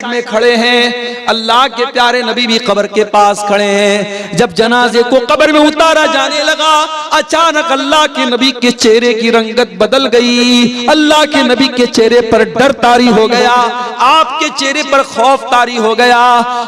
में खड़े हैं, अल्लाह के प्यारे नबी भी कब्र के पास खड़े हैं। जब जनाजे को कब्र में उतारा जाने लगा, अचानक अल्लाह के नबी के चेहरे की रंगत बदल गई। अल्लाह के नबी के चेहरे पर डर तारी हो गया, आपके चेहरे पर खौफ तारी हो गया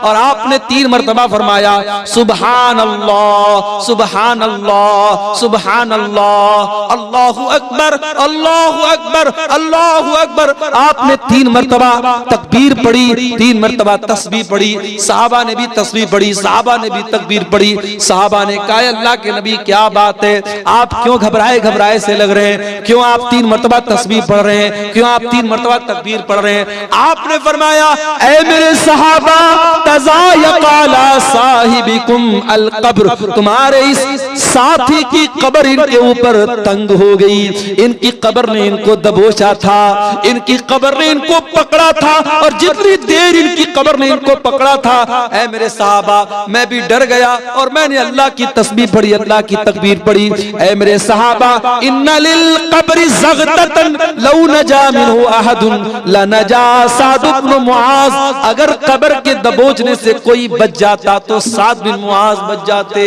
और आपने 3 मरतबा फरमाया सुभान अल्लाह, सुभान अल्लाह, सुभान अल्लाह, अल्लाहु अकबर, अल्लाहु अकबर, अल्लाहु अकबर। आपने 3 मरतबा तकबीर पढ़ी, 3 मरतबा तस्बीह पढ़ी। सहाबा ने भी तस्बीह पढ़ी, सहाबा ने भी तकबीर पढ़ी। सहाबा ने कहा अल्लाह के नबी क्या बात है, आप क्यों घबराए घबराए से लग रहे हैं, क्यों आप 3 मरतबा तस्बीह पढ़ रहे हैं, क्यों आप 3 मरतबा तकबीर पढ़ रहे हैं। आपने फरमाया ऐ मेरे सहाबा तज़ायक़ाला साहिबिकुम अल कब्र, तुम्हारे इस साथी की कब्र इनके ऊपर तंग हो गई, इनकी कब्र ने इनको दबोचा था, इनकी कब्र ने इनको पकड़ा था और जितनी देर इनकी कब्र ने इनको पकड़ा था, ऐ मेरे सहाबा मैं भी डर गया और मैंने अल्लाह की तस्बीह पढ़ी, अल्लाह की तकबीर पढ़ी। ऐ मेरे सहाबा इन्ना लिल कब्रि ज़ग़ततन लौ नजा मिन्हु अहदुन लनजा साद इब्न मुआज़, अगर कब्र के दबोचने से कोई बच जाता तो साद बिन मुआज़ बच जाते।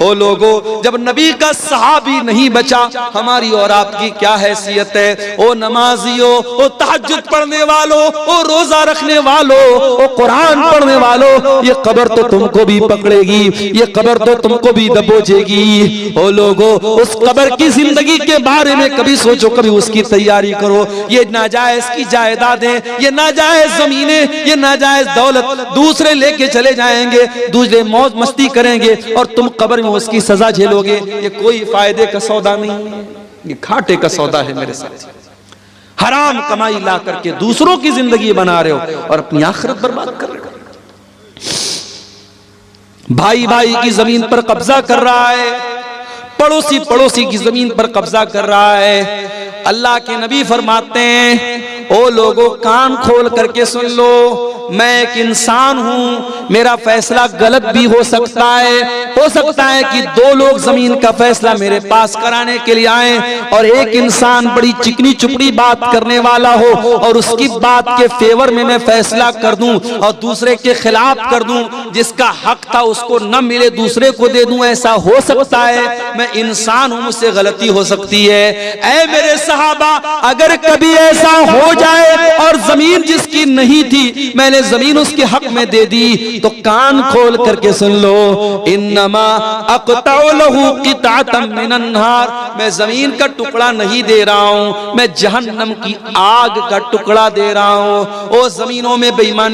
हो लोगो, जब नबी का सहाबी नहीं बचा, हमारी और आपकी क्या हैसियत है। ओ नमाजियों, ओ तहज्जुद पढ़ने वालों, ओ रोजा रखने वालों, ओ कुरान पढ़ने वालों, ये कब्र तो तुमको भी पकड़ेगी, ये कब्र तो तुमको भी दबोचेगी। ओ लोगो, उस कब्र की जिंदगी के बारे में कभी सोचो, कभी उसकी तैयारी करो। ये नाजायज की जायदादें, ये नाजायज जमीनें, ये नाजायज दौलत दूसरे लेके चले जाएंगे, दूसरे मौज मस्ती करेंगे और तुम कब्र में उसकी सजा झेलोगे। ये कोई फायदे का सौदा नहीं है, ये घाटे का सौदा है मेरे साथ। हराम कमाई ला करके दूसरों की जिंदगी बना रहे हो और अपनी आखिरत बर्बाद कर रहे हो। भाई भाई की जमीन पर कब्जा कर रहा है, पड़ोसी पड़ोसी की जमीन पर कब्जा कर रहा है। अल्लाह के नबी फरमाते हैं ओ लोगों कान खोल करके सुन लो, मैं एक इंसान हूं, मेरा फैसला गलत भी हो सकता है कि 2 लोग जमीन का फैसला मेरे पास कराने के लिए आए और एक इंसान बड़ी चिकनी चुपड़ी बात करने वाला हो और उसकी बात के फेवर में मैं फैसला कर दूं और दूसरे के खिलाफ कर दूं, जिसका हक था उसको न मिले दूसरे को दे दूं, ऐसा हो सकता है। मैं इंसान हूं, मुझसे गलती हो सकती है। ऐ मेरे सहाबा, अगर कभी ऐसा हो जाए और जमीन जिसकी नहीं थी मैंने जमीन उसके हक में दे दी, तो कान खोल करके सुन लो, इन्नमा अक़तउ लहू क़िताअतम मिनन नार, मैं जमीन का टुकड़ा नहीं दे रहा हूं, मैं जहन्नम की आग का टुकड़ा दे रहा हूं। ओ जमीनों में बेईमानी